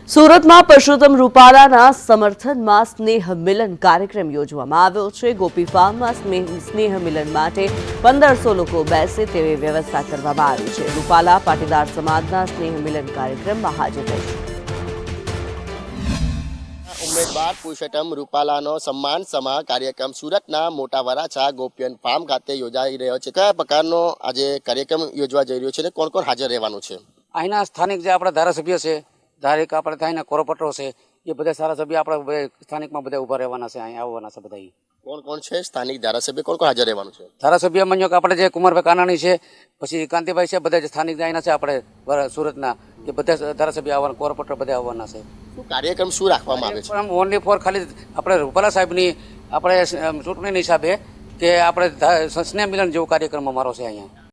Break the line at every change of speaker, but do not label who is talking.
સુરતમાં પરસોત્તમ રૂપાલાના સમર્થનમાં સ્નેહ મિલન કાર્યક્રમ યોજવામાં આવ્યો છે। ગોપી ફાર્મમાં સ્નેહ મિલન માટે 1500 લોકો બેસે તેવી વ્યવસ્થા કરવામાં આવી છે। રૂપાલા પાટીદાર સમાજના સ્નેહ મિલન કાર્યક્રમમાં હાજર રહેશે।
ઉમેદવાર પુરુષોત્તમ રૂપાલાનો સન્માન સમા કાર્યક્રમ સુરતના મોટા વરાછા ગોપિયન ફાર્મ ખાતે યોજાઈ રહ્યો છે। કયા પ્રકારનો આજે કાર્યક્રમ યોજવા જઈ રહ્યો છે અને કોણ કોણ હાજર રહેવાનું છે?
અહીંના સ્થાનિક જે આપણા ધારાસભ્ય છે, ધારેક આપણે અહીંના કોર્પોરેટરો છે, એ બધા ધારાસભ્ય આપણા સ્થાનિકમાં બધા ઊભા રહેવાના છે, અહીં આવવાના છે બધા।
કોણ કોણ છે સ્થાનિક ધારાસભ્ય, કોણ કોણ હાજર રહેવાનું છે?
ધારાસભ્ય માન્યો કે આપણે જે કુમારભાઈ કાનાણી છે, પછી કાંતિભાઈ છે, બધા જે સ્થાનિક અહીંના છે આપણે સુરતના, એ બધા ધારાસભ્ય આવવાના, કોર્પોરેટર બધા આવવાના છે।
કાર્યક્રમ શું રાખવામાં આવે છે?
ઓનલી ફોર ખાલી આપણે રૂપાલા સાહેબની આપણે ચૂંટણીની હિસાબે કે આપણે સ્નેહ મિલન જેવો કાર્યક્રમ અમારો છે અહીંયા।